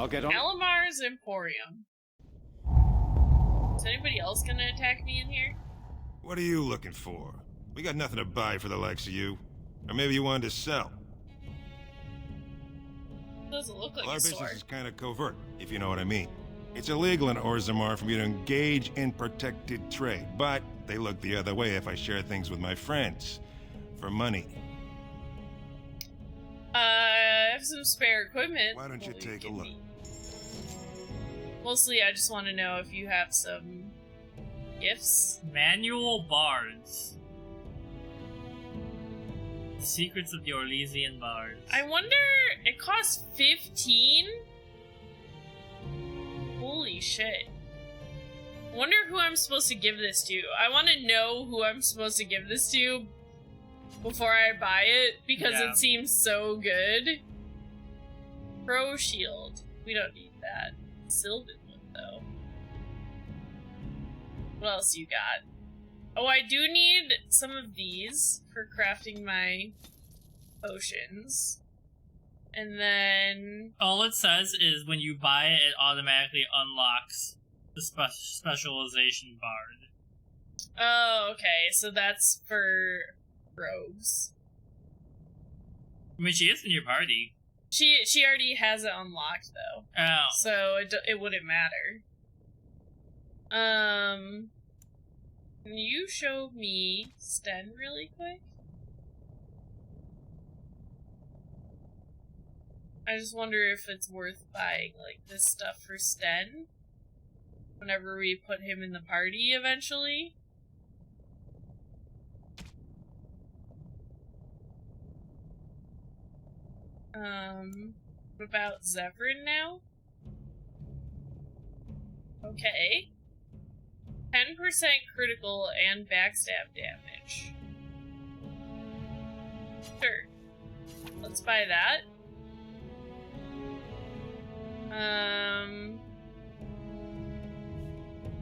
I'll get on. Alamar's Emporium. Is anybody else gonna attack me in here? What are you looking for? We got nothing to buy for the likes of you. Or maybe you wanted to sell. Doesn't look like Well, our a business sword. is kind of covert, if you know what I mean. It's illegal in Orzammar for me to engage in protected trade, but they look the other way if I share things with my friends. For money. I have some spare equipment. Why don't you Will take a give look? me? Mostly, I just want to know if you have some gifts. Manual bards. Secrets of the Orlesian bards. I wonder, it costs 15? Holy shit. I wonder who I'm supposed to give this to. I want to know who I'm supposed to give this to before I buy it, because Yeah. it seems so good. Pro shield. We don't need that. Sylvan one, though. What else you got? Oh, I do need some of these for crafting my potions. And then... All it says is when you buy it, it automatically unlocks the specialization bard. Oh, okay. So that's for rogues. I mean, she is in your party. She already has it unlocked, though. Oh. So it wouldn't matter. Can you show me Sten really quick? I just wonder if it's worth buying, like, this stuff for Sten whenever we put him in the party eventually. What about Zevran now? Okay. 10% critical and backstab damage. Sure. Let's buy that.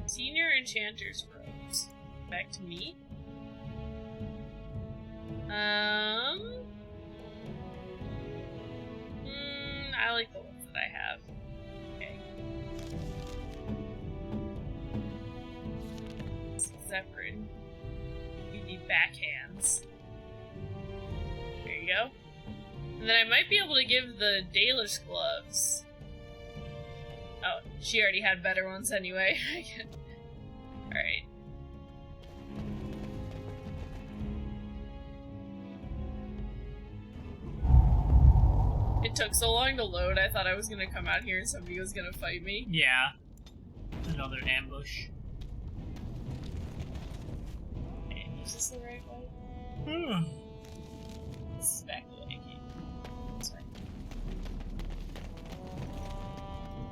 Senior Enchanter's Robes. Back to me. I like the ones that I have. Okay. Zephyrin. You need backhands. There you go. And then I might be able to give the Dalish gloves. Oh, she already had better ones anyway. Alright. It took so long to load, I thought I was gonna come out here and somebody was gonna fight me. Yeah. Another ambush. Okay, is this the right way? This is back the way I came. That's right.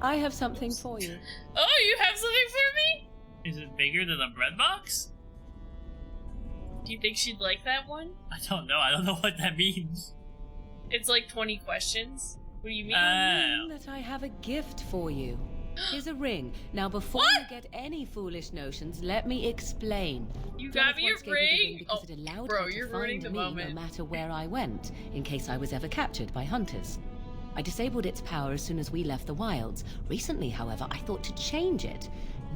I have something for you. Oh, you have something for me? Is it bigger than a bread box? Do you think she'd like that one? I don't know. I don't know what that means. It's like 20 questions. What do you mean? I mean that I have a gift for you. Here's a ring. Now, before What? you get any foolish notions, let me explain. You got me a Once gave me the ring? because Oh, it allowed bro, her to you're ruining find the me moment. no matter where I went, in case I was ever captured by hunters. I disabled its power as soon as we left the wilds. Recently, however, I thought to change it.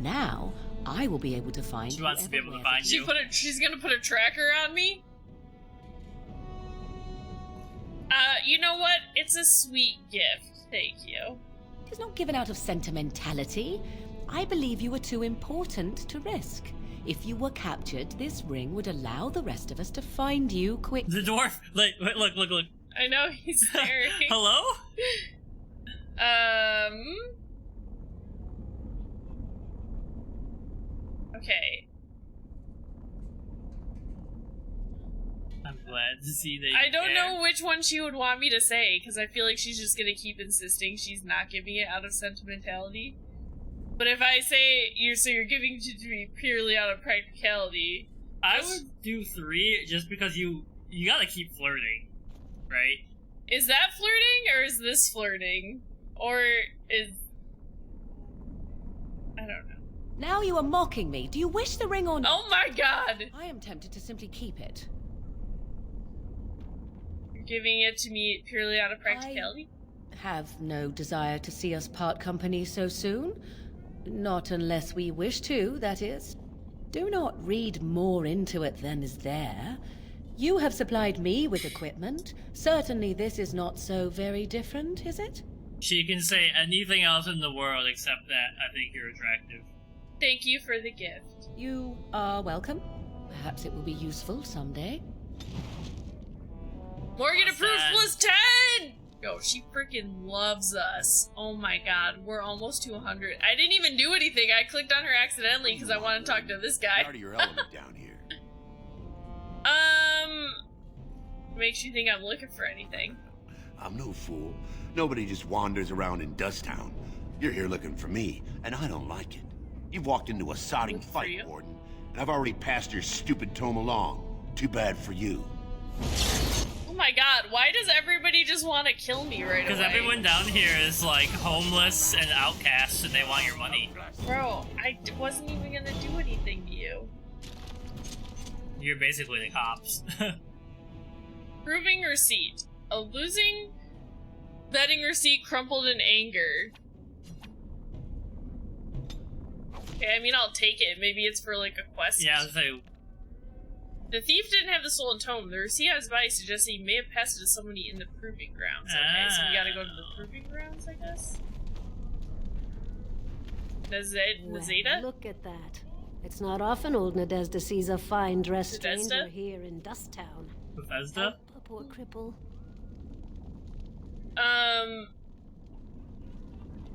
Now, I will be able to find She wants to be whoever able to wears it. find you. She's gonna put a tracker on me? You know what? It's a sweet gift. Thank you. It is not given out of sentimentality. I believe you were too important to risk. If you were captured, this ring would allow the rest of us to find you quick. The dwarf! Like, look. I know, he's staring. Hello? Okay. I'm glad to see that you I don't care. know which one she would want me to say, because I feel like she's just gonna keep insisting she's not giving it out of sentimentality. But if I say, you're giving it to me purely out of practicality... I would do 3 just because you gotta keep flirting, right? Is that flirting, or is this flirting? Or is... I don't know. Now you are mocking me. Do you wish the ring or not? Oh my god! I am tempted to simply keep it. You're giving it to me purely out of practicality? have no desire to see us part company so soon. Not unless we wish to, that is. Do not read more into it than is there. You have supplied me with equipment. Certainly this is not so very different, is it? She can say anything else in the world except that I think you're attractive. Thank you for the gift. You are welcome. Perhaps it will be useful someday. Morgan What's approved that? plus 10! Yo, she freaking loves us. Oh my god, we're almost to 100. I didn't even do anything. I clicked on her accidentally because I want to talk to this guy. Out of your element down here. Makes you think I'm looking for anything. I'm no fool. Nobody just wanders around in Dusttown. You're here looking for me, and I don't like it. You've walked into a sodding Looking for fight, you? Warden, and I've already passed your stupid tome along. Too bad for you. Oh my god, why does everybody just want to kill me right away? Because everyone down here is like homeless and outcasts and they want your money. Bro, I wasn't even gonna do anything to you. You're basically the cops. Proving receipt. A losing betting receipt crumpled in anger. Okay, I mean, I'll take it. Maybe it's for, like, a quest. Yeah, so The thief didn't have the stolen tome. The receipt has value suggests he may have passed it to somebody in the proving grounds. Okay, so we gotta go to the proving grounds, I guess? Nazeda? Well, look at that. It's not often old Nadezda sees a fine dressed stranger Nadezda? here in Dusttown. Bethesda? A poor cripple.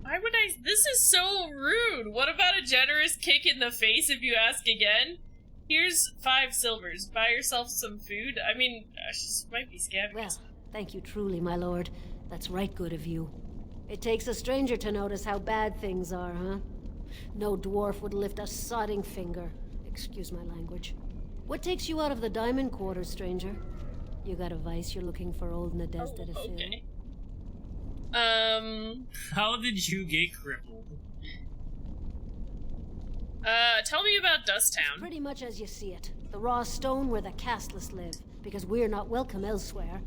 Why would I? This is so rude. What about a generous kick in the face if you ask again? Here's 5 silvers. Buy yourself some food. I mean, she might be scavenging. Well, thank you truly, my lord. That's right good of you. It takes a stranger to notice how bad things are, huh? No dwarf would lift a sodding finger. Excuse my language. What takes you out of the diamond quarter, stranger? You got a vice you're looking for old Nadezda to fill? Okay. How did you get crippled? Tell me about Dusttown. Pretty much as you see it. The raw stone where the castless live, because we're not welcome elsewhere.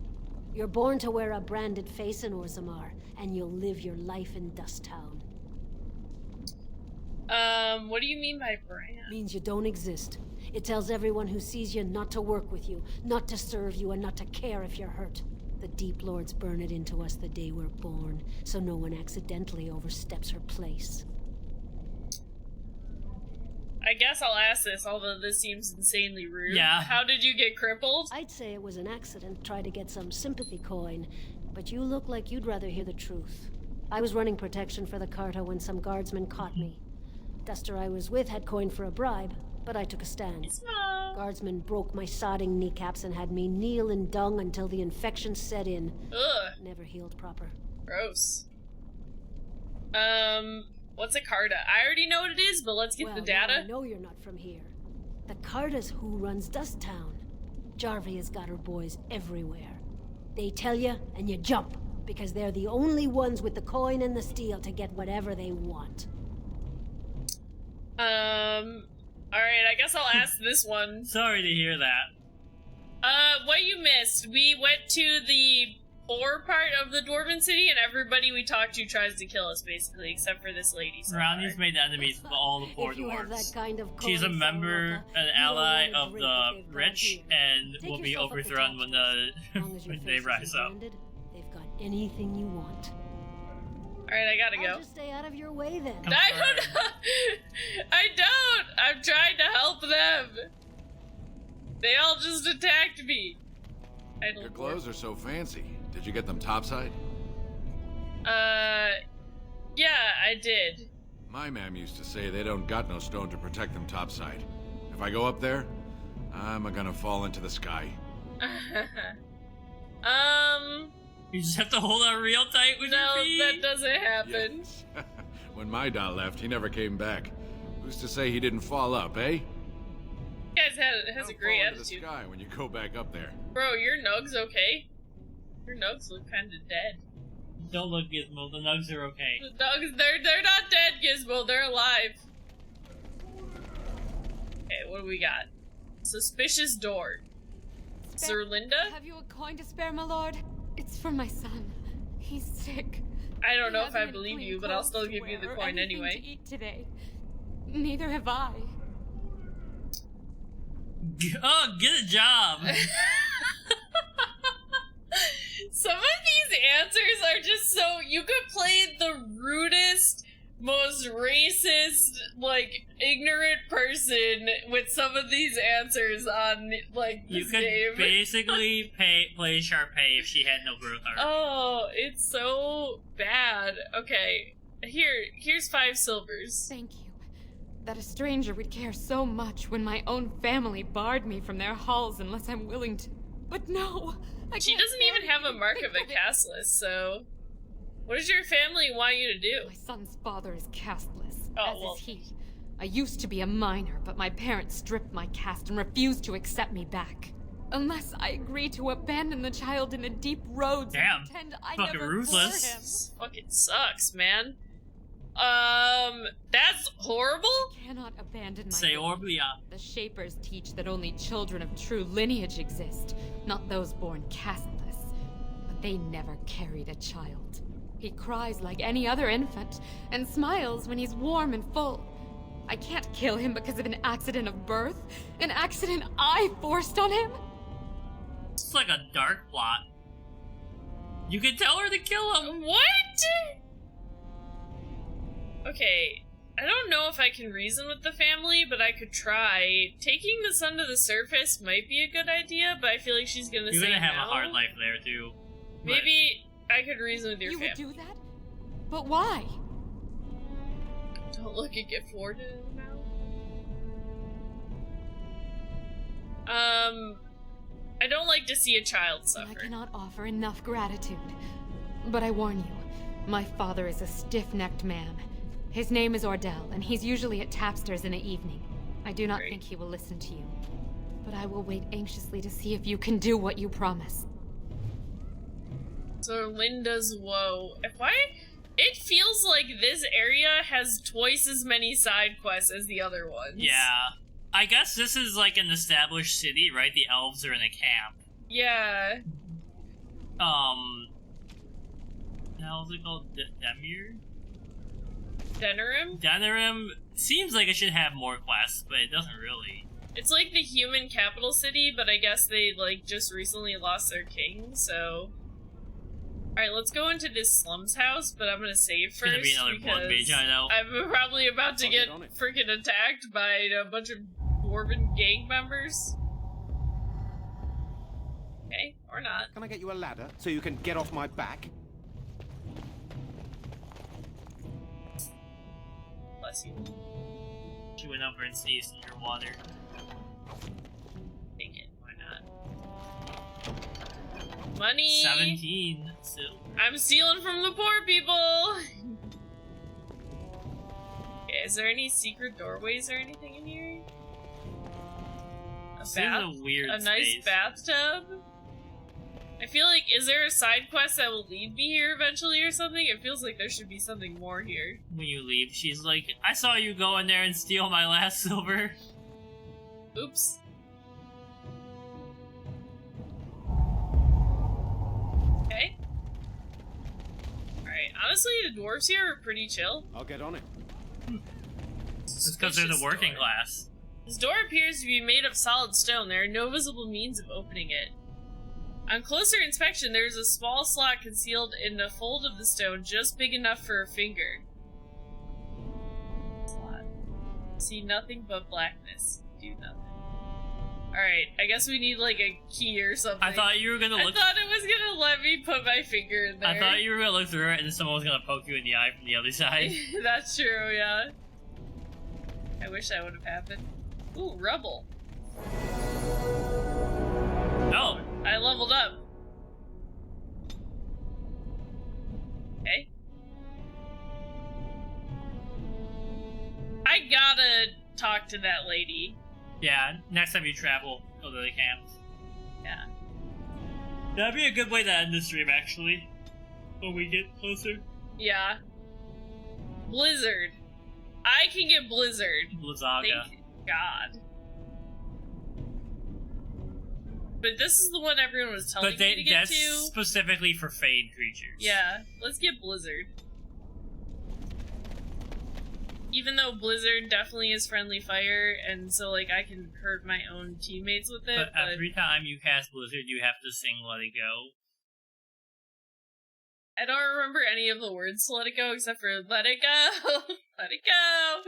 You're born to wear a branded face in Orzammar, and you'll live your life in Dusttown. What do you mean by brand? Means you don't exist. It tells everyone who sees you not to work with you, not to serve you, and not to care if you're hurt. The Deep Lords burn it into us the day we're born, so no one accidentally oversteps her place. I guess I'll ask this, although this seems insanely rude. Yeah. How did you get crippled? I'd say it was an accident, try to get some sympathy coin, but you look like you'd rather hear the truth. I was running protection for the Carta when some guardsmen caught me. Duster I was with had coin for a bribe, but I took a stand. Small. Guardsmen broke my sodding kneecaps and had me kneel in dung until the infection set in. Ugh. Never healed proper. Gross. What's a Carta? I already know what it is, but let's get Well, the now data. I know you're not from here. The Carta's who runs Dusttown. Jarvie has got her boys everywhere. They tell you, and you jump, because they're the only ones with the coin and the steel to get whatever they want. Alright, I guess I'll ask this one. Sorry to hear that. What you missed, we went to the poor part of the Dwarven City, and everybody we talked to tries to kill us, basically, except for this lady. So Ronnie's far. made enemies with all the poor If you have that dwarves. kind of She's a coin, member, Sarah, an you don't ally wanna of drink the what they've got rich, here. and Take will be yourself up the overthrown top when shelf. As long as your when they face rise isn't up. branded, they've got anything you want. Alright, I gotta I'll go. just stay out of your way then. I don't know. I don't! I'm trying to help them! They all just attacked me. Idle Your dwarf. clothes are so fancy. Did you get them topside? Yeah, I did. My ma'am used to say they don't got no stone to protect them topside. If I go up there, I'm gonna fall into the sky. You just have to hold on real tight with No, your feet. that doesn't happen. Yes. When my dot left, he never came back. Who's to say he didn't fall up, eh? You guys has a Don't great fall into attitude. the sky when you go back up there. Bro, your nugs okay? Your nugs look kinda dead. Don't look, Gizmo. The nugs are okay. The nugs, they're not dead, Gizmo, they're alive. Okay, what do we got? Suspicious door. Sir Linda? Have you a coin to spare, my lord? It's for my son. He's sick. I don't know He if I hasn't believe clean you, but I'll clothes still to give you the wear or coin anything anyway. to eat today. Neither have I. Oh, get a job! Some of these answers are just so... You could play the rudest, most racist, like, ignorant person with some of these answers on, like, You this could game. basically play Sharpay if she had no growth arc. Oh, it's so bad. Okay, here's 5 silvers. Thank you. That a stranger would care so much when my own family barred me from their halls unless I'm willing to. But no! She doesn't even have a mark of a castless, so... What does your family want you to do? My son's father is casteless, Oh, as well. is he. I used to be a minor, but my parents stripped my caste and refused to accept me back. Unless I agree to abandon the child in the deep roads Damn. and pretend I Fucking never ruthless. bore him. This fucking sucks, man. That's horrible? I cannot abandon my Say baby. Orblia. The Shapers teach that only children of true lineage exist, not those born casteless. But they never carried a child. He cries like any other infant, and smiles when he's warm and full. I can't kill him because of an accident of birth, an accident I forced on him. It's like a dark plot. You can tell her to kill him. What? Okay, I don't know if I can reason with the family, but I could try. Taking the son to the surface might be a good idea, but I feel like she's gonna You're say gonna have no. a hard life there too. But Maybe I could reason with your You would family. do that? But why? Don't look at Gift Warden in the mouth. I don't like to see a child I suffer. cannot offer enough gratitude. But I warn you, my father is a stiff-necked man. His name is Ordell, and he's usually at Tapster's in the evening. I do not Great. think he will listen to you. But I will wait anxiously to see if you can do what you promise. So Linda's woe. It feels like this area has twice as many side quests as the other ones. yeah. I guess this is like an established city, right? The elves are in a camp. Yeah. How's it called? Demir? Denerim? Denerim seems like it should have more quests, but it doesn't really. It's like the human capital city, but I guess they, like, just recently lost their king, so... Alright, let's go into this slums house, but I'm gonna save It's first, gonna be another blood because mage, I know. I'm probably about to I'll get get on it. freaking attacked by a bunch of dwarven gang members. Okay, or not. Can I get you a ladder so you can get off my back? Bless you. She went over and sneezed in your water. Take it, why not? Money! 17. So I'm stealing from the poor people! Okay, is there any secret doorways or anything in here? this is a weird A nice space. bathtub? I feel like, is there a side quest that will lead me here eventually or something? It feels like there should be something more here. When you leave, she's like, I saw you go in there and steal my last silver. Oops. Okay. Alright, honestly, the dwarves here are pretty chill. I'll get on it. It's because they're the Suspicious working door. class. This door appears to be made of solid stone. There are no visible means of opening it. On closer inspection, there is a small slot concealed in a fold of the stone just big enough for a finger. Slot. See nothing but blackness. Do nothing. Alright, I guess we need like a key or something. I thought you were gonna I look. thought it was gonna let me put my finger in there. I thought you were gonna look through it and then someone was gonna poke you in the eye from the other side. That's true, yeah. I wish that would have happened. Ooh, rubble. No. I leveled up. Okay. I gotta talk to that lady. Yeah, next time you travel, go to the camps. Yeah. That'd be a good way to end the stream, actually. When we get closer. Yeah. Blizzard. I can get Blizzard. Blizzaga. Thank God. But this is the one everyone was telling me to get that's to. specifically for Fade creatures. Yeah, let's get Blizzard. Even though Blizzard definitely is friendly fire, and so, like, I can hurt my own teammates with it, But every time you cast Blizzard, you have to sing Let It Go. I don't remember any of the words to Let It Go, except for Let It Go! Let It Go!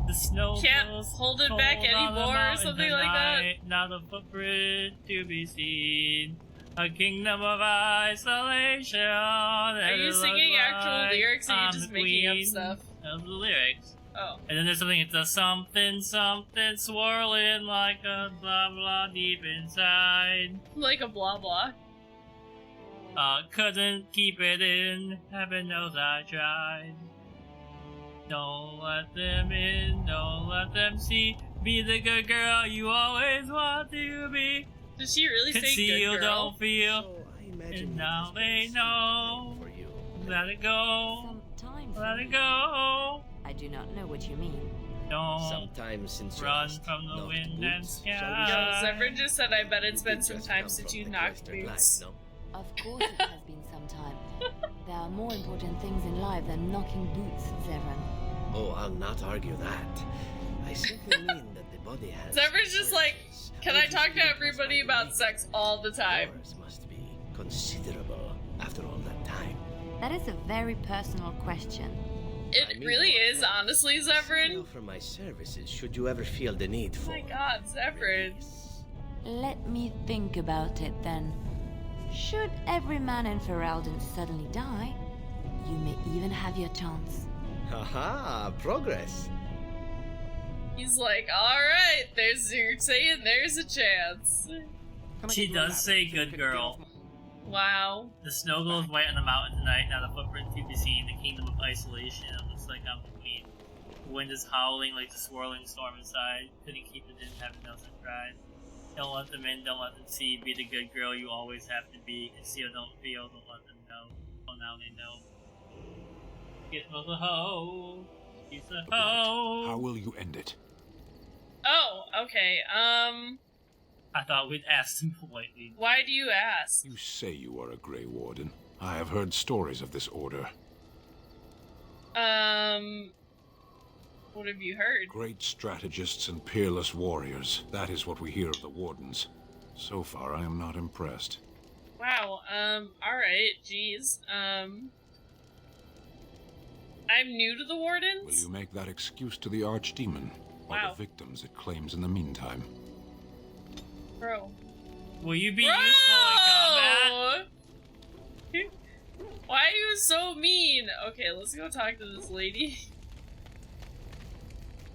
The snow Can't goes hold it cold back on the anymore or mountain something like that. tonight, not a footprint to be seen. A kingdom of isolation. Are you singing actual lyrics, or are you just making up stuff? Of the lyrics. Oh. And then there's something, it's a something, something swirling like a blah blah deep inside. Like a blah blah. Couldn't keep it in, heaven knows I tried. Don't let them in, don't let them see. Be the good girl you always want to be. Did she really say Conceal, good girl? don't feel. So I imagine And that now this they place is know. for you. Let it go. Sometimes. Let it go. I do not know what you mean. Don't Sometimes since you run asked, from the not wind and boots, Yo, shall we sky. say? Zevran just said I bet it's You been did some just time come since from you the knocked cloistered life, boots. no? Of course it has been some time. There are more important things in life than knocking boots, Zevran. Oh, I'll not argue that. I simply mean that the body has... Zevran's just like, purpose. can I It is talk to even everybody possible about to sex all the time? yours must be considerable after all that time. That is a very personal question. It I mean, really no is, offense. honestly, I simply Zevran. offer my services should you ever feel the need Oh for... my god, Zevran. release. Let me think about it then. Should every man in Ferelden suddenly die, you may even have your chance. Haha, progress. He's like, alright, you're saying there's a chance. She does say good girl. Wow. The snow glows white on the mountain tonight, not a footprint to be seen. The kingdom of isolation, it looks like I'm the queen. The wind is howling like the swirling storm inside. Couldn't keep it in, heaven knows I tried. Don't let them in, don't let them see. Be the good girl you always have to be. Conceal, don't feel, don't let them know. Oh, now they know. Gizmo's a hoe. He's a hoe. How will you end it? Oh, okay, I thought we'd ask them politely. why do you ask? You say you are a Grey Warden. I have heard stories of this order. What have you heard? Great strategists and peerless warriors. That is what we hear of the Wardens. So far, I am not impressed. Wow, alright, jeez. I'm new to the Wardens? Will you make that excuse to the archdemon? Or Wow. the victims it claims in the meantime? Bro. Will you be useful in combat? Why are you so mean? Okay, let's go talk to this lady.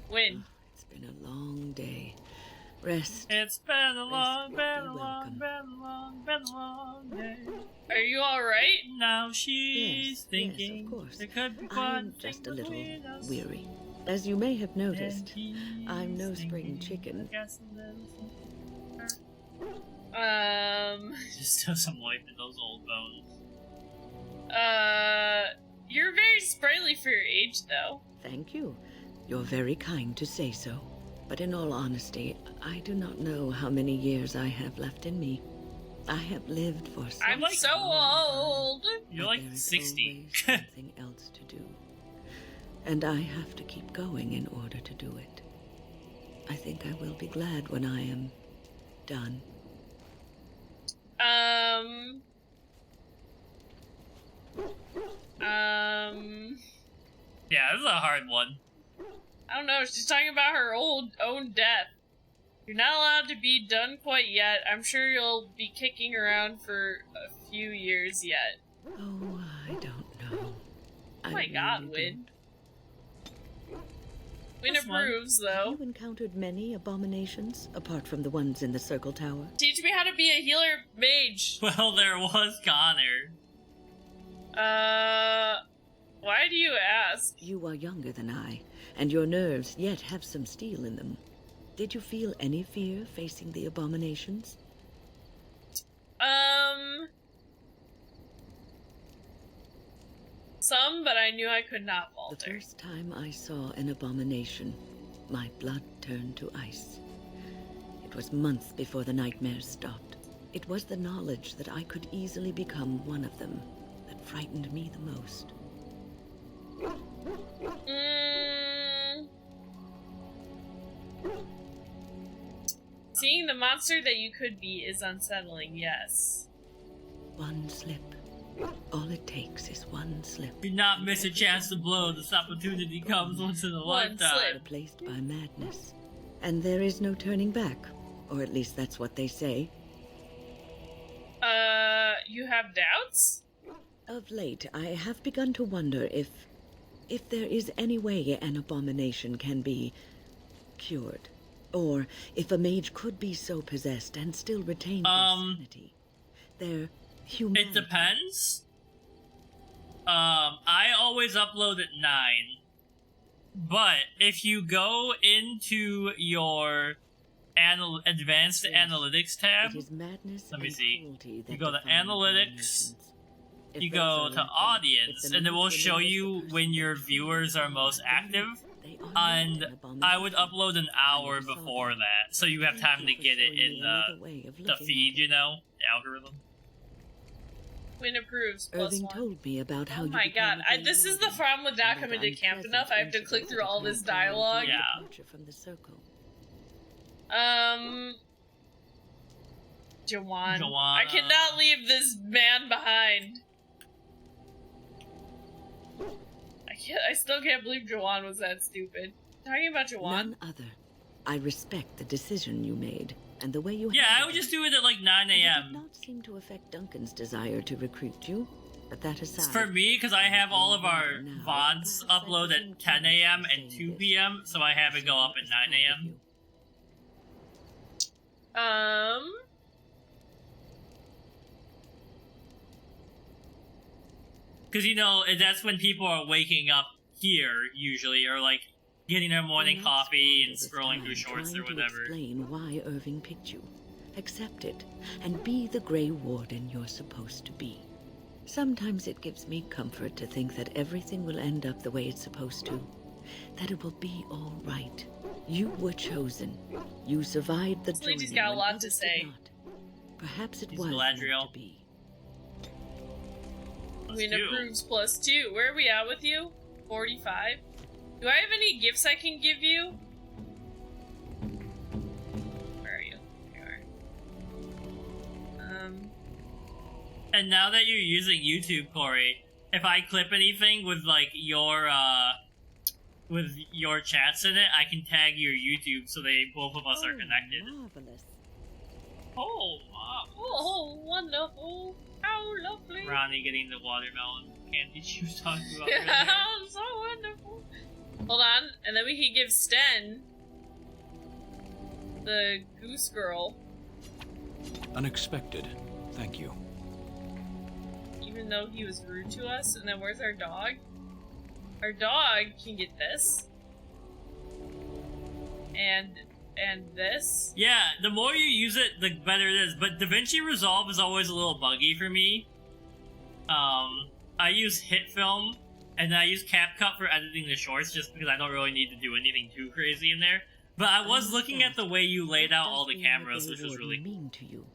Win. It's been a long day. Rest. It's been a long, will been be a long, welcome. been a long, been a long day. Are you alright? Now she's Yes, thinking yes, of course. there could be I'm one just thing a little between us. weary. As you may have noticed, And I'm no he's spring thinking, chicken. guessing there's just have some life in those old bones. You're very sprightly for your age, though. Thank you. You're very kind to say so. But in all honesty, I do not know how many years I have left in me. I have lived for so I'm so old. You're but like there is 60. always something else to do. And I have to keep going in order to do it. I think I will be glad when I am done. Yeah, this is a hard one. I don't know, she's talking about her own death. You're not allowed to be done quite yet. I'm sure you'll be kicking around for a few years yet. Oh, I don't know. Oh my god, Win. Win This one. approves, Have though. you encountered many abominations, apart from the ones in the Circle Tower? Teach me how to be a healer mage. Well, there was Connor. Why do you ask? You are younger than I, and your nerves yet have some steel in them. Did you feel any fear facing the abominations? Some, but I knew I could not The falter. first time I saw an abomination, my blood turned to ice. It it was months before the nightmares stopped. It was the knowledge that I could easily become one of them that frightened me the most. Seeing the monster that you could be is unsettling, yes. One slip. All it takes is one slip. Do not miss a chance to blow. This opportunity comes once in a lifetime. Replaced by madness. And there is no turning back. Or at least that's what they say. You have doubts? Of late, I have begun to wonder if there is any way an abomination can be cured. Or if a mage could be so possessed and still retain their sanity. Their humanity. It depends. I always upload at 9. But if you go into your advanced analytics tab, let me see. You go to analytics, you go to audience, and it will show you when your viewers are most active. And I would upload an hour before that, so you have time to get it in the feed, you know, the algorithm. Win approves, Irving told me about how oh my god, this is the problem with not coming to camp enough. I have to click through all this dialogue. Yeah. Jawan. I cannot leave this man behind. I still can't believe Jawan was that stupid. Talking about Jawan. None other. I respect the decision you made and the way you. Yeah, I would just do it at like 9 a.m. It did not seem to affect Duncan's desire to recruit you, but that aside. It's for me, because I have all of our VODs upload at 10 a.m. and 2 p.m., so I have it go up at 9 a.m. Because, you know, that's when people are waking up here, usually, or, like, getting their morning coffee and scrolling through shorts or whatever. Explain why Irving picked you. Accept it, and be the Grey Warden you're supposed to be. Sometimes it gives me comfort to think that everything will end up the way it's supposed to. That it will be all right. You were chosen. You survived the journey. He's got a lot to say. Perhaps it was meant to be. Win approves +2. Where are we at with you? 45? Do I have any gifts I can give you? Where are you? There you are. And now that you're using YouTube, Corey, if I clip anything with, like, your chats in it, I can tag your YouTube so both of us are connected. Marvelous. Oh, wonderful. How lovely. Ronnie getting the watermelon candy she was talking about. Oh, so wonderful. Hold on, and then we can give Sten the goose girl. Unexpected. Thank you. Even though he was rude to us. And then where's our dog? Our dog can get this. And this. Yeah, the more you use it, the better it is. But DaVinci Resolve is always a little buggy for me. I use HitFilm, and then I use CapCut for editing the shorts, just because I don't really need to do anything too crazy in there. But I was looking at the way you laid out all the cameras, which was really mean to you.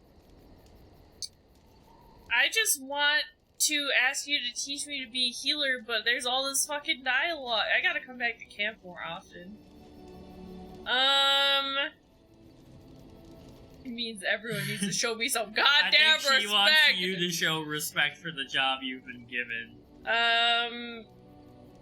I just want to ask you to teach me to be a healer, but there's all this fucking dialogue. I gotta come back to camp more often. It means everyone needs to show me some goddamn respect. I think she wants you to show respect for the job you've been given.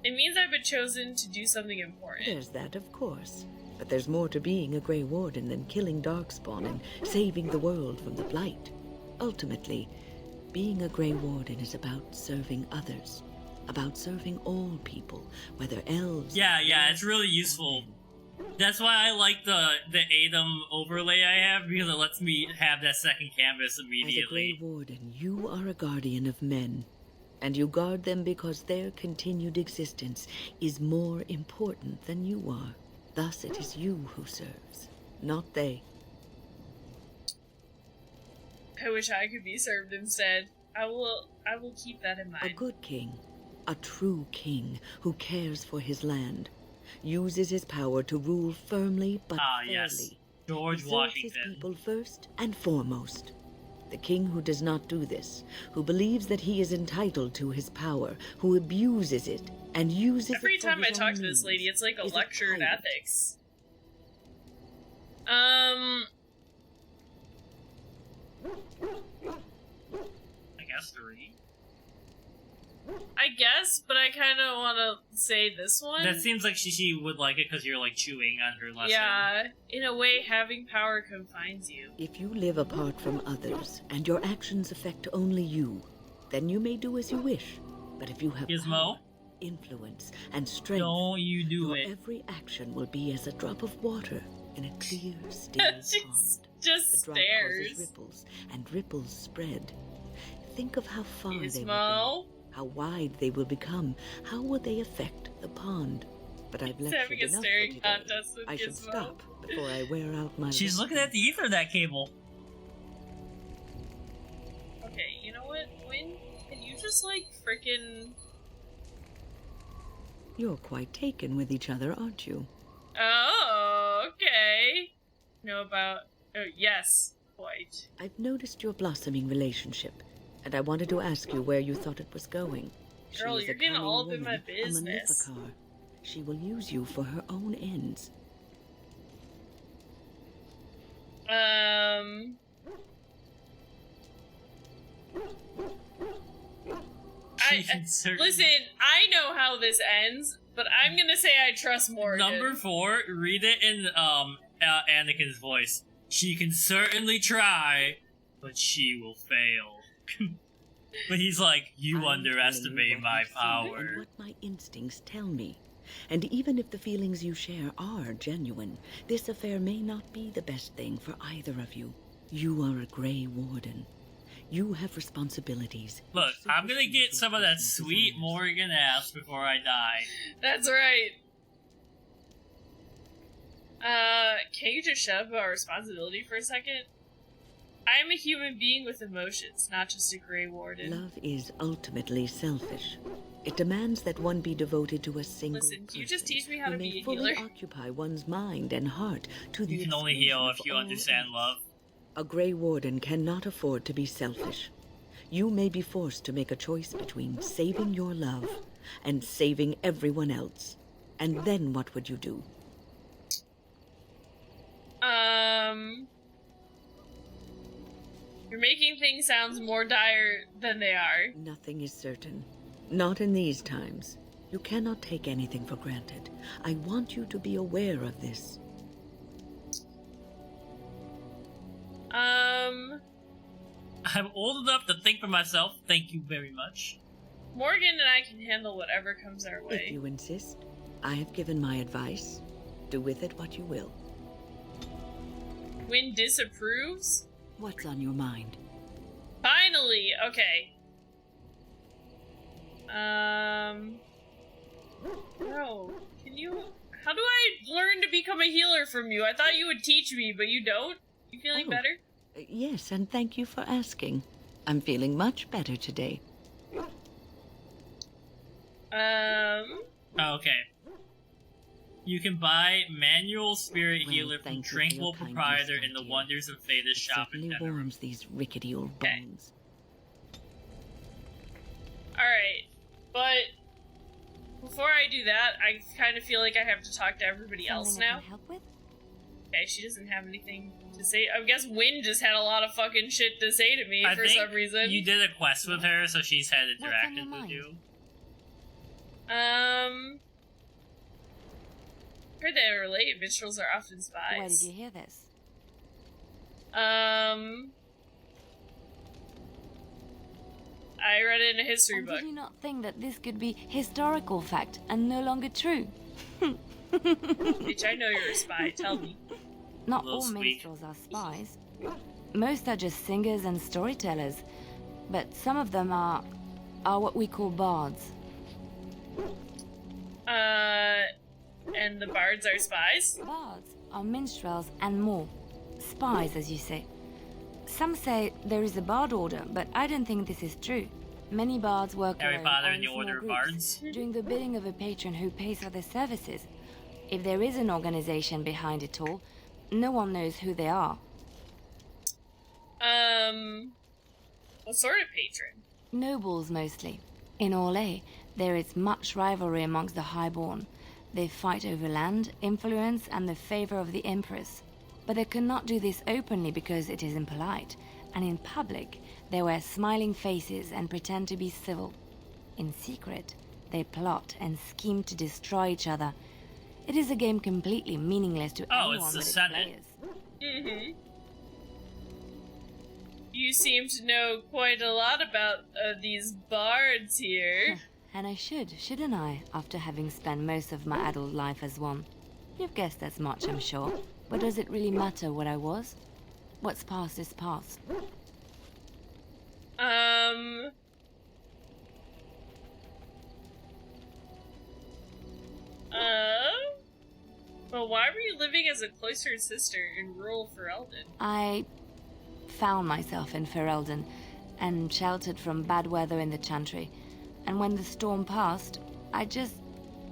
It means I've been chosen to do something important. There's that, of course. But there's more to being a Grey Warden than killing Darkspawn and saving the world from the Blight. Ultimately, being a Grey Warden is about serving others. About serving all people, whether elves... Yeah, it's really useful. That's why I like the ADAM overlay I have, because it lets me have that second canvas immediately. As a Grey Warden, you are a guardian of men. And you guard them because their continued existence is more important than you are. Thus it is you who serves, not they. I wish I could be served instead. I will keep that in mind. A good king, a true king who cares for his land, uses his power to rule firmly but fairly. Yes. George He serves Washington. his people first and foremost. The king who does not do this, who believes that he is entitled to his power, who abuses it and uses Every it for time I his talk own to this lady, means, it's like a is lecture in tyrant. ethics. I guess 3. I guess, but I kind of want to say this one. That seems like she would like it because you're like chewing on her lesson. Yeah, in a way, having power confines you. If you live apart from others and your actions affect only you, then you may do as you wish. But if you have Gizmo? power, influence, and strength, Don't you do your it. every action will be as a drop of water in a clear, still pond. Just The drop stares. causes ripples, and ripples spread. Think of how far they will Gizmo? go, how wide they will become, how will they affect the pond. But I've He's lectured having a enough for staring today. contest with I should Gizmo. stop before I wear out my. She's looking at the Ethernet cable. Okay, you know what, Wynn? Can you just, like, frickin'... You're quite taken with each other, aren't you? Oh, okay. Know about... Oh, yes, quite. I've noticed your blossoming relationship, and I wanted to ask you where you thought it was going. Girl, She is you're a getting cunning all up in woman, my business. A Maleficar. She will use you for her own ends. Listen, I know how this ends, but I'm gonna say I trust Morrigan. Number 4, read it in Anakin's voice. She can certainly try, but she will fail. But he's like, you underestimate my power. And what my instincts tell me. And even if the feelings you share are genuine, this affair may not be the best thing for either of you. You are a Grey Warden. You have responsibilities. Look, I'm gonna get some of that sweet Morrigan ass before I die. That's right. Can you just shut up about responsibility for a second? I am a human being with emotions, not just a Grey Warden. Love is ultimately selfish. It demands that one be devoted to a single Listen, can person you just teach me how who to may be a fully healer? occupy one's mind and heart to the You can only exclusion heal of if you all understand else. love. A Grey Warden cannot afford to be selfish. You may be forced to make a choice between saving your love and saving everyone else. And then what would you do? You're making things sound more dire than they are. Nothing is certain. Not in these times. You cannot take anything for granted. I want you to be aware of this. I'm old enough to think for myself. Thank you very much. Morgan and I can handle whatever comes our way. If you insist, I have given my advice. Do with it what you will. Wynn disapproves? What's on your mind? Finally! Okay. No. Can you... How do I learn to become a healer from you? I thought you would teach me, but you don't? You feeling better? Yes, and thank you for asking. I'm feeling much better today. Okay. You can buy Manual Spirit Healer from thank you for Tranquil your kindness, Proprietor my in the dear. Wonders of Thedas It shop in certainly Denver. warms these rickety old bones. Alright. But... Before I do that, I kind of feel like I have to talk to everybody else Something I now. can help with? Okay, she doesn't have anything to say. I guess Wynn just had a lot of fucking shit to say to me I for think some reason. you did a quest with her, so she's had What's on your interactions with mind? you. Heard they relate. Minstrels are often spies. Where did you hear this? I read it in a history And book. did you not think that this could be historical fact and no longer true? Bitch, I know you're a spy. Tell me. Not Little all squeak. minstrels are spies. Most are just singers and storytellers. But some of them are what we call bards. And the bards are spies? Bards are minstrels and more. Spies, as you say. Some say there is a bard order, but I don't think this is true. Many bards work Harry alone Potter or and the in Order small of groups, Bards. doing the bidding of a patron who pays for their services. If there is an organization behind it all, No one knows who they are. What sort of patron? Nobles, mostly. In Orlais, there is much rivalry amongst the highborn. They fight over land, influence, and the favor of the Empress. But they cannot do this openly because it is impolite, and in public, they wear smiling faces and pretend to be civil. In secret, they plot and scheme to destroy each other. It is a game completely meaningless to anyone it's the but its Senate. players. Mm-hmm. You seem to know quite a lot about these bards here. And I should, shouldn't I, after having spent most of my adult life as one? You've guessed as much, I'm sure. But does it really matter what I was? What's past is past. Well, why were you living as a cloistered sister in rural Ferelden? I found myself in Ferelden and sheltered from bad weather in the Chantry. And when the storm passed, I just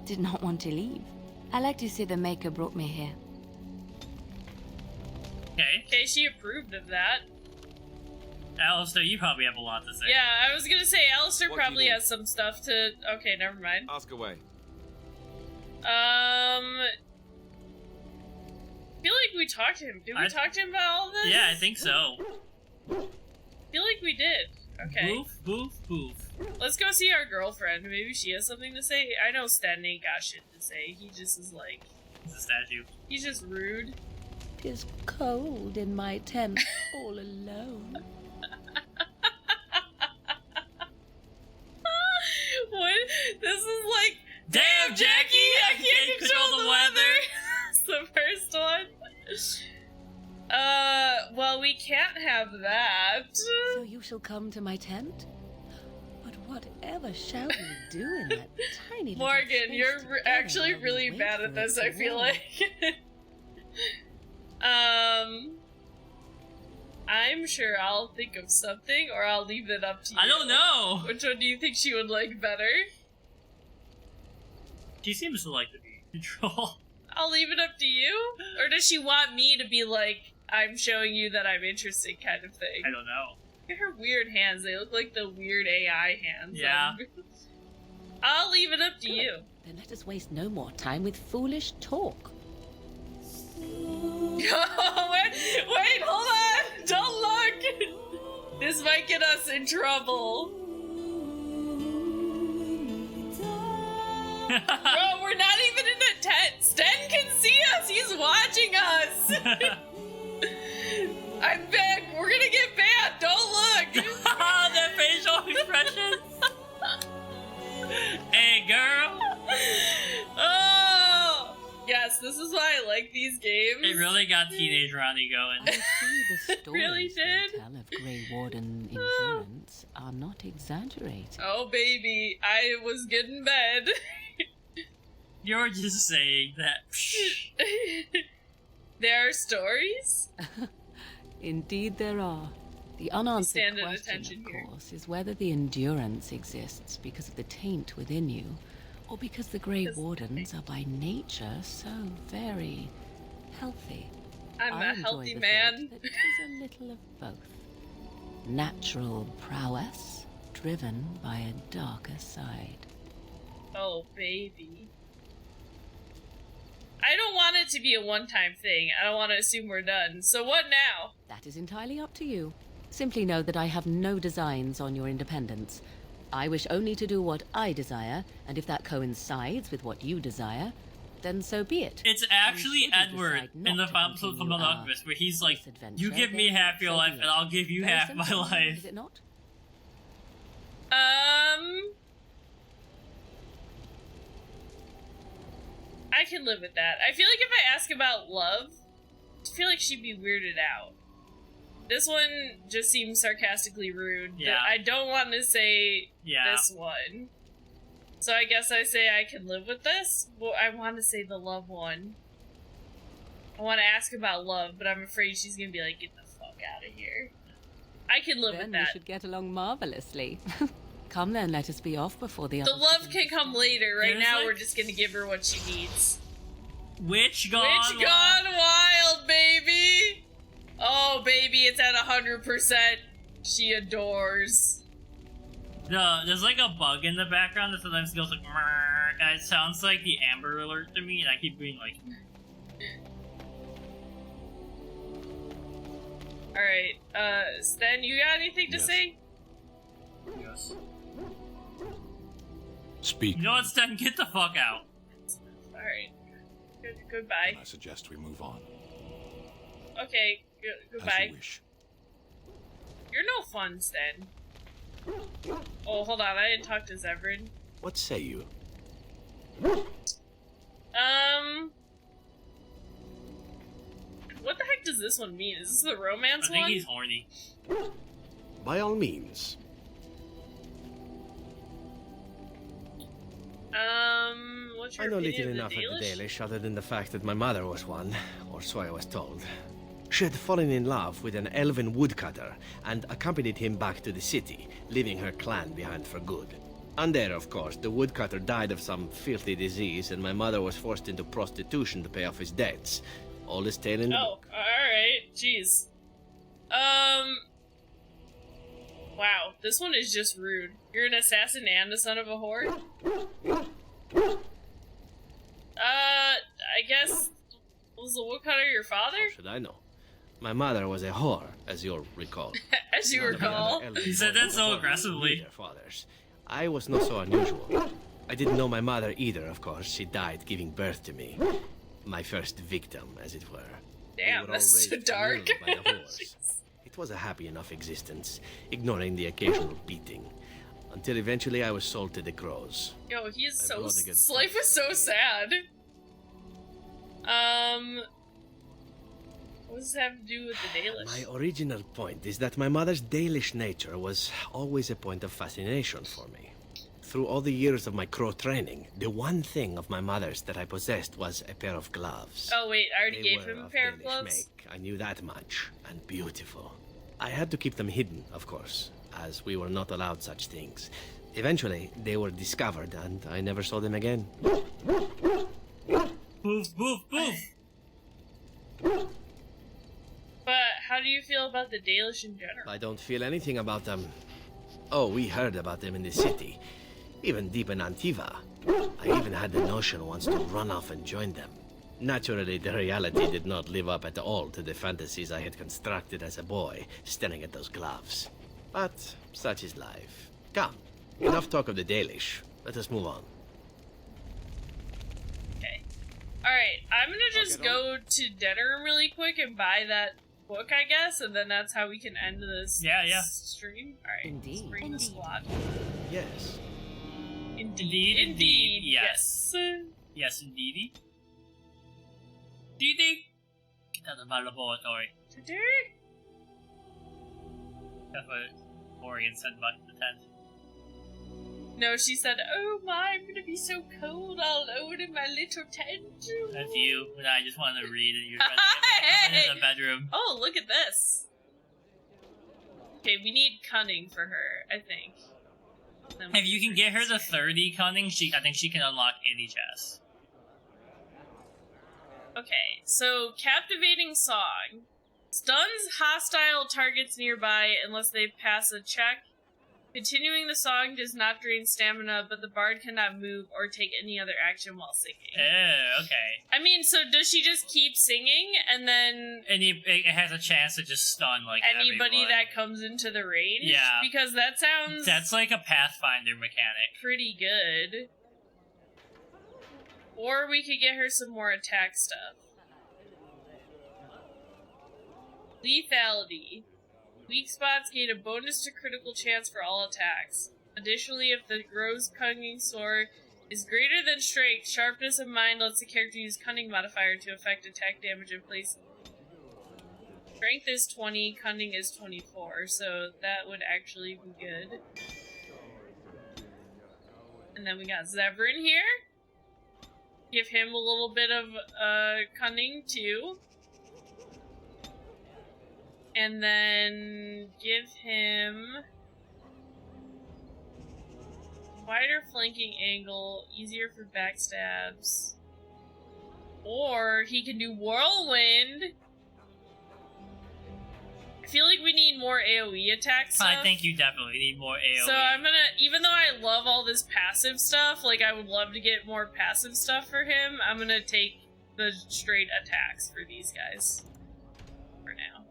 did not want to leave. I like to say the Maker brought me here. Okay, she approved of that. Alistair, you probably have a lot to say. Yeah, I was gonna say Alistair What do you probably need? has some stuff to... Okay, never mind. Ask away. I feel like we talked to him. Did we talk to him about all this? Yeah, I think so. I feel like we did. Okay. Boof, boof, boof. Let's go see our girlfriend. Maybe she has something to say. I know Sten ain't got shit to say. He just is like... He's a statue. He's just rude. Tis cold in my tent, all alone. What? This is like... Damn, Jackie! I can't control the weather! It's the first one. Well, we can't have that. So you shall come to my tent? But whatever shall we do in that tiny little Morgan, space you're together actually while we really wait bad for at it this, to I feel warm? like. I'm sure I'll think of something, or I'll leave it up to you. I don't know! Which one do you think she would like better? She seems to like to be in control. I'll leave it up to you? Or does she want me to be like, I'm showing you that I'm interested kind of thing? I don't know. Look at her weird hands. They look like the weird AI hands. Yeah. I'll leave it up to you. Then let us waste no more time with foolish talk. wait, hold on! Don't look! This might get us in trouble. Bro, we're not even in a tent. Sten can see us. He's watching us. I beg, we're gonna get banned. Don't look. That facial expression. Hey, girl. Oh, yes. This is why I like these games. It really got teenage Ronnie going. I see the stories really they did. tell of Grey Warden endurance are not exaggerated. Oh, baby, I was good in bed. You're just saying that. There are stories? Indeed there are. The unanswered Stand at question, attention of here. course, is whether the endurance exists because of the taint within you, or because the Grey Wardens are by nature so very healthy. I'm I a enjoy healthy the man. thought that it is a little of both. Natural prowess, driven by a darker side. Oh, baby. I don't want it to be a one-time thing. I don't want to assume we're done. So what now? That is entirely up to you. Simply know that I have no designs on your independence. I wish only to do what I desire, and if that coincides with what you desire, then so be it. It's actually And should you Edward decide not in the to final episode from continue The our Alchemist, where he's like, misadventure, you give me then half your so life be and it. I'll give you Very half my simple, life. Is it not? I can live with that. I feel like if I ask about love, I feel like she'd be weirded out. This one just seems sarcastically rude. Yeah. But I don't want to say Yeah. this one. So I guess I say I can live with this? Well, I want to say the love one. I want to ask about love, but I'm afraid she's going to be like, get the fuck out of here. I can live Then with we that. should get along marvelously. Come then, let us be off before the The others love begin. can come later. Right There's, now, like- we're just going to give her what she needs. Witch gone. Witch gone wild, child, baby! Oh, baby, it's at 100%. She adores. No, there's like a bug in the background that sometimes goes like, "Mrrr," and it sounds like the Amber Alert to me, and I keep being like, Alright, Sten, you got anything to say? yes. Speak. You know what, Sten? Get the fuck out. Alright. Goodbye. I suggest we move on. Okay, As goodbye. you wish. You're no fun, Sten. Oh, hold on, I didn't talk to Zevran. What say you? What the heck does this one mean? Is this the romance I think one? he's horny. By all means. What's your I know opinion little of enough of the Dalish? Dalish other than the fact that my mother was one, or so I was told. She had fallen in love with an elven woodcutter and accompanied him back to the city, leaving her clan behind for good. And there, of course, the woodcutter died of some filthy disease, and my mother was forced into prostitution to pay off his debts. All is tale in the Oh, book. alright. Jeez. Wow, this one is just rude. You're an assassin and a son of a whore? I guess... Was the woodcutter your father? How should I know? My mother was a whore, as you'll recall. As you None of my recall. other elven You said boys that so before me aggressively. knew their fathers. I was not so unusual. I didn't know my mother either, of course. She died giving birth to me. My first victim, as it were. Damn, We were all that's so raised dark. familiar by the whores. It was a happy enough existence, ignoring the occasional beating. Until eventually I was sold to the crows. Yo, he is I so... brought a good His life was so sad. What does this have to do with the Dalish? My original point is that my mother's Dalish nature was always a point of fascination for me. Through all the years of my crow training, the one thing of my mother's that I possessed was a pair of gloves. Oh wait, I already They gave were him a pair of Dalish gloves? make, I knew that much, and beautiful. I had to keep them hidden, of course, as we were not allowed such things. Eventually, they were discovered, and I never saw them again. Boof, boof, boof. But how do you feel about the Dalish in general? I don't feel anything about them. Oh, we heard about them in the city, even deep in Antiva. I even had the notion once to run off and join them. Naturally, the reality did not live up at all to the fantasies I had constructed as a boy, staring at those gloves. But such is life. Come, enough talk of the Dalish. Let us move on. Okay. Alright, I'm gonna just go to Denerim really quick and buy that book, I guess, and then that's how we can end this Yeah. stream. Alright, Indeed. let's bring the squad. Yes. Indeed, yes. Yes, indeedy. Didi. Get out of my laboratory. Today? That's what Morrigan said about the tent. No, she said, oh my, I'm gonna be so cold all alone in my little tent. That's you, and I just wanted to read and you're trying to get me in the bedroom. Oh, look at this. Okay, we need cunning for her, I think. Then If we you can get her to 30 cunning, I think she can unlock any chest. Okay, so captivating song. Stuns hostile targets nearby unless they pass a check. Continuing the song does not drain stamina, but the bard cannot move or take any other action while singing. Oh, okay. I mean, so does she just keep singing and then And it has a chance to just stun like anybody everyone. that comes into the range? Yeah. Because that sounds That's like a Pathfinder mechanic. pretty good. Or we could get her some more attack stuff. Lethality. Weak spots gain a bonus to critical chance for all attacks. Additionally, if the Grove's Cunning Sword is greater than Strength, Sharpness of Mind lets the character use Cunning modifier to affect attack damage in place. Strength is 20, Cunning is 24, so that would actually be good. And then we got Zevran here. Give him a little bit of cunning too. And then give him wider flanking angle, easier for backstabs. Or he can do whirlwind I feel like we need more AoE attack stuff. I think you definitely need more AoE. So I'm gonna, even though I love all this passive stuff, like I would love to get more passive stuff for him, I'm gonna take the straight attacks for these guys. For now.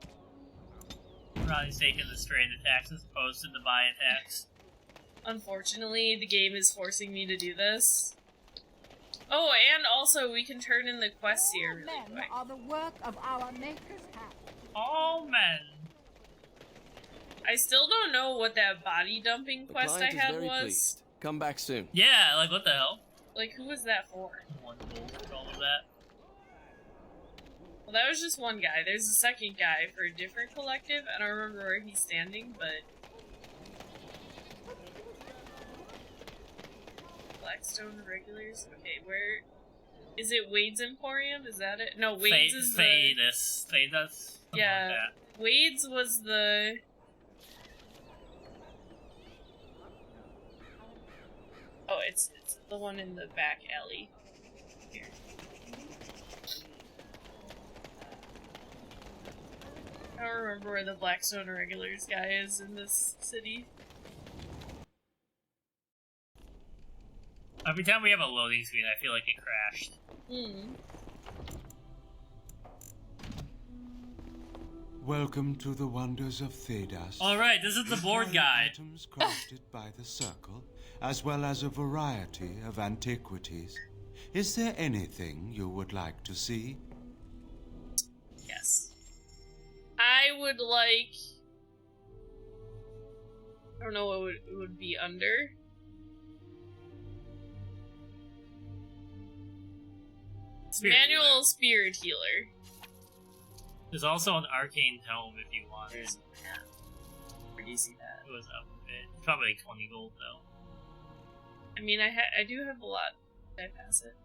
Ronnie's taking the straight attacks as opposed to the buy attacks. Unfortunately, the game is forcing me to do this. Oh, and also we can turn in the quests here really quick. Are the work of our maker's hand. All men. I still don't know what that body dumping quest I had was. Pleased. Come back soon. Yeah, like what the hell? Like, who was that for? 1 gold for all of that. Well, that was just one guy. There's a second guy for a different collective. I don't remember where he's standing, but... Blackstone Regulars? Okay, where... Is it Wade's Emporium? Is that it? No, Wade's is the... Fadus. Yeah. Like Wade's was the... Oh, it's the one in the back alley. Here. I don't remember where the Blackstone Regulars guy is in this city. Every time we have a loading screen, I feel like it crashed. Welcome to the wonders of Thedas. Alright, this is the board guide. Items crafted by the circle, as well as a variety of antiquities. Is there anything you would like to see? Yes. I would like... I don't know what it would be under. Manual Spirit Healer. There's also an arcane tome if you want. There's a map. Where do you see that? It was up a bit. Probably like 20 gold though. I mean, I do have a lot. Did I pass it?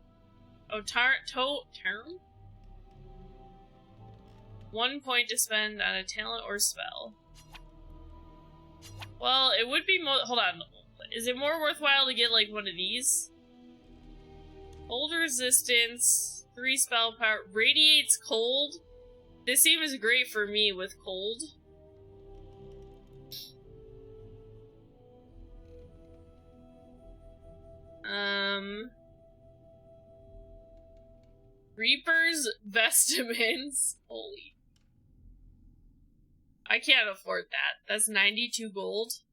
Oh, term? 1 point to spend on a talent or spell. Well, it would be hold on. Is it more worthwhile to get like one of these? Cold resistance, 3 spell power, radiates cold. This seems great for me with cold. Reaper's Vestments. Holy. I can't afford that. That's 92 gold.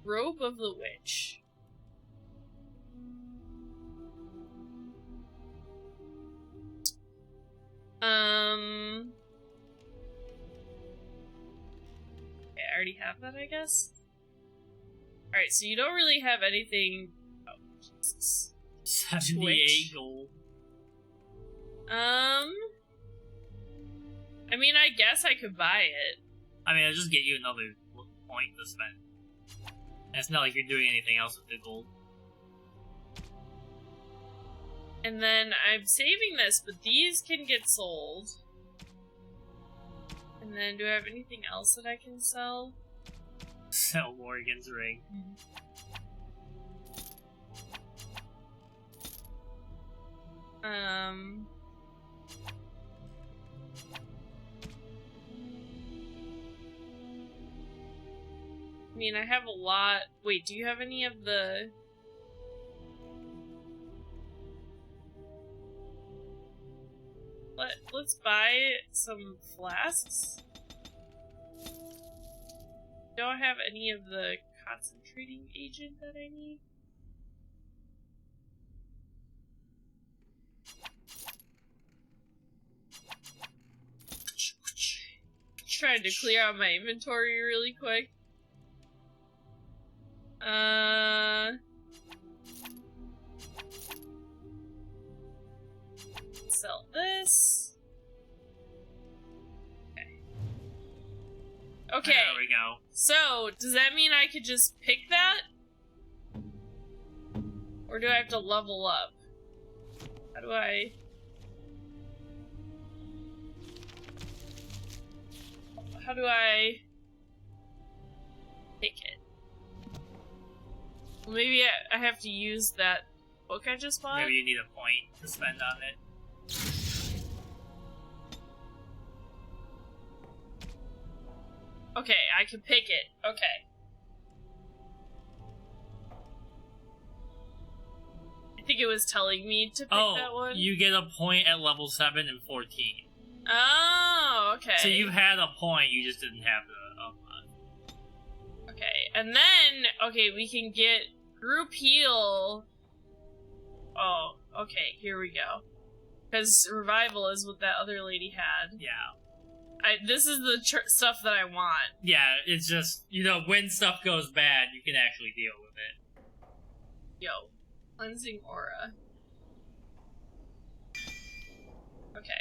Robe of the Witch. Okay, I already have that, I guess. Alright, so you don't really have anything. Oh, Jesus. 78 gold. I mean, I guess I could buy it. I mean, I'll just get you another point to spend. And it's not like you're doing anything else with the gold. And then I'm saving this, but these can get sold. And then, do I have anything else that I can sell? Sell Morrigan's ring. I mean, I have a lot. Wait, do you have any of the... Let's buy some flasks. Don't have any of the concentrating agent that I need. Trying to clear out my inventory really quick. Sell this. Okay. There we go. So, does that mean I could just pick that? Or do I have to level up? How do I... How do I... pick it? Well, maybe I have to use that book I just bought? Maybe you need a point to spend on it. Okay, I can pick it. Okay. I think it was telling me to pick that one. You get a point at level 7 and 14. Oh, okay. So you had a point, you just didn't have the Okay, and then, okay, we can get group heal. Oh, okay, here we go. Because revival is what that other lady had. Yeah. This is the stuff that I want. Yeah, it's just, you know, when stuff goes bad, you can actually deal with it. Yo, cleansing aura. Okay.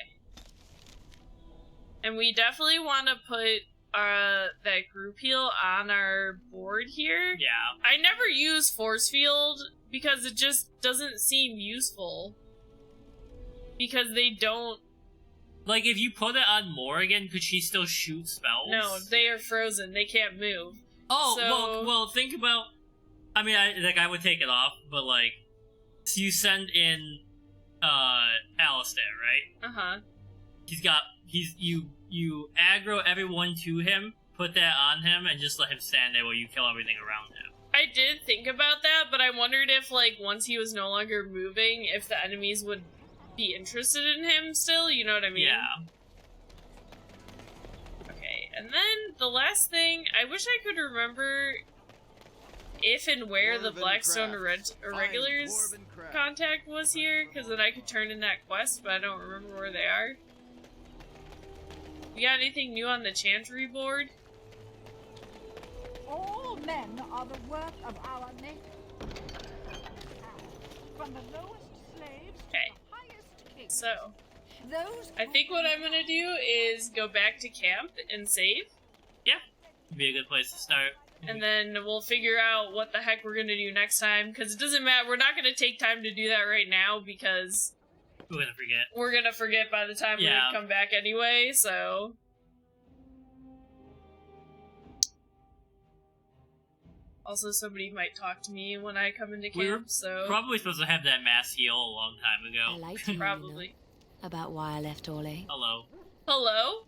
And we definitely want to put that group heal on our board here. Yeah. I never use force field because it just doesn't seem useful. Because they don't... Like, if you put it on Morrigan, could she still shoot spells? No, they are frozen. They can't move. Oh, so... well, think about... I mean, I would take it off, but, like, so you send in, Alistair, right? Uh-huh. You aggro everyone to him, put that on him, and just let him stand there while you kill everything around him. I did think about that, but I wondered if, like, once he was no longer moving, if the enemies would be interested in him still, you know what I mean? Yeah. Okay, and then the last thing, I wish I could remember if and where the Blackstone Irregulars contact was here, because then I could turn in that quest, but I don't remember where they are. You got anything new on the Chantry board? All men are the work of our nature. From the lowest slaves to the highest kings. So, Those I think what I'm gonna do is go back to camp and save. Yeah, would be a good place to start. And then we'll figure out what the heck we're gonna do next time, because it doesn't matter, we're not gonna take time to do that right now, because... We're gonna forget by the time we come back anyway, so... Also, somebody might talk to me when I come into camp, so... Probably supposed to have that mass heal a long time ago. I like to know, Probably. you know, about why I left Orlais. Hello. Hello?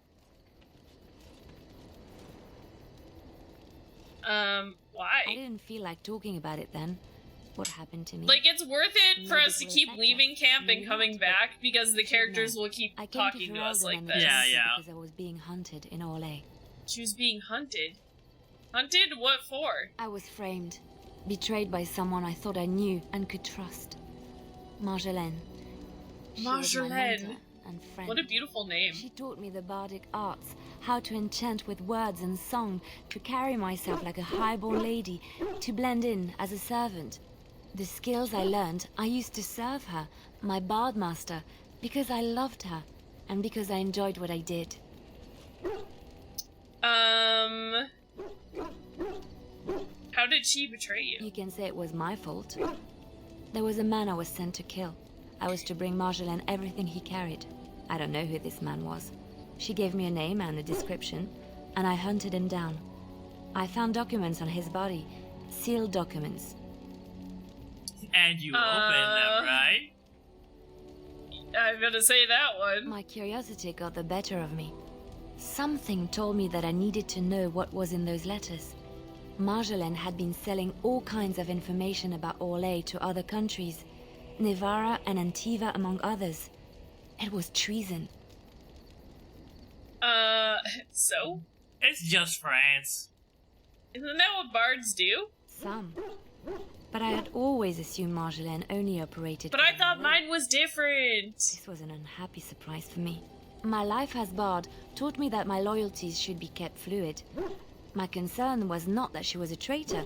Why? I didn't feel like talking about it then. What happened to me? Like, it's worth it for us to keep leaving camp and coming back, because the characters will keep talking to us like this. Yeah. Because I was being hunted in Orlais. She was being hunted? Hunted? What for? I was framed. Betrayed by someone I thought I knew and could trust. Marjolaine. She was my mentor and friend. What a beautiful name. She taught me the bardic arts, how to enchant with words and song, to carry myself like a highborn lady, to blend in as a servant. The skills I learned, I used to serve her, my bard master, because I loved her, and because I enjoyed what I did. How did she betray you? You can say it was my fault. There was a man I was sent to kill. I was to bring Marjolaine everything he carried. I don't know who this man was. She gave me a name and a description, and I hunted him down. I found documents on his body, sealed documents. And you opened them, right? I'm gonna say that one. My curiosity got the better of me. Something told me that I needed to know what was in those letters. Marjolaine had been selling all kinds of information about Orlais to other countries, Nevara and Antiva among others. It was treason. So? It's just France. Isn't that what bards do? Some. But I had always assumed Marjolaine only operated... But I thought mine was different! This was an unhappy surprise for me. My life as bard taught me that my loyalties should be kept fluid. My concern was not that she was a traitor,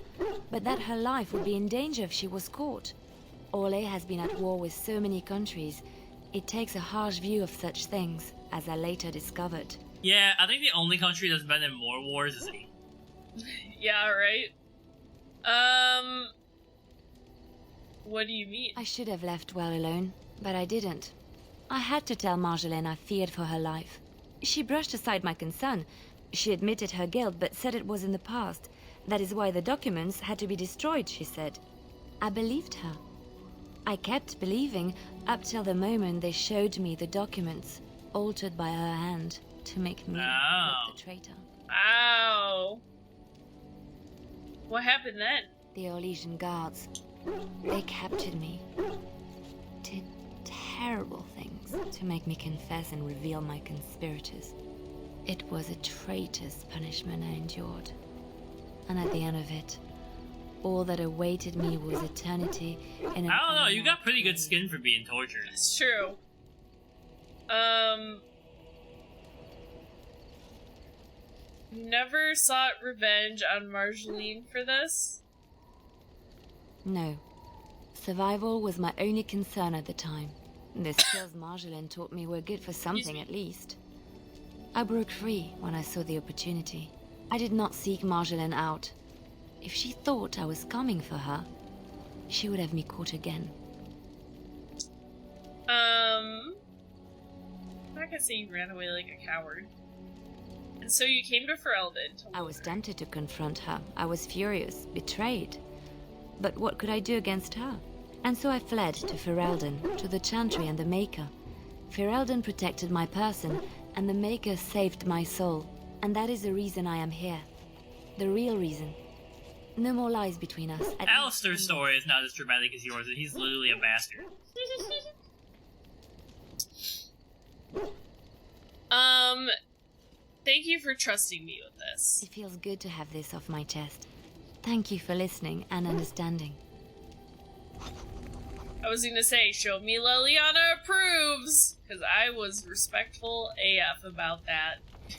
but that her life would be in danger if she was caught. Orlais has been at war with so many countries. It takes a harsh view of such things, as I later discovered. Yeah, I think the only country that's been in more wars is England. Yeah, right? What do you mean? I should have left well alone, but I didn't. I had to tell Marjolaine I feared for her life. She brushed aside my concern. She admitted her guilt, but said it was in the past. That is why the documents had to be destroyed, she said. I believed her. I kept believing up till the moment they showed me the documents, altered by her hand, to make me look the traitor. Wow. What happened then? The Orlesian guards. They captured me. Did terrible things to make me confess and reveal my conspirators. It was a traitor's punishment I endured. And at the end of it, all that awaited me was eternity in an I don't know, you got pretty good skin for being tortured. It's true. Never sought revenge on Marceline for this? No. Survival was my only concern at the time. The skills Marjolaine taught me were good for something at least. I broke free when I saw the opportunity. I did not seek Marjolaine out. If she thought I was coming for her, she would have me caught again. I'm not gonna say you ran away like a coward. And so you came to Ferelden. I was tempted to confront her. I was furious, betrayed. But what could I do against her? And so I fled to Ferelden, to the Chantry and the Maker. Ferelden protected my person, and the Maker saved my soul. And that is the reason I am here. The real reason. No more lies between us. Alistair's story is not as dramatic as yours, and he's literally a bastard. Thank you for trusting me with this. It feels good to have this off my chest. Thank you for listening and understanding. I was gonna say, show me Liliana approves, because I was respectful AF about that.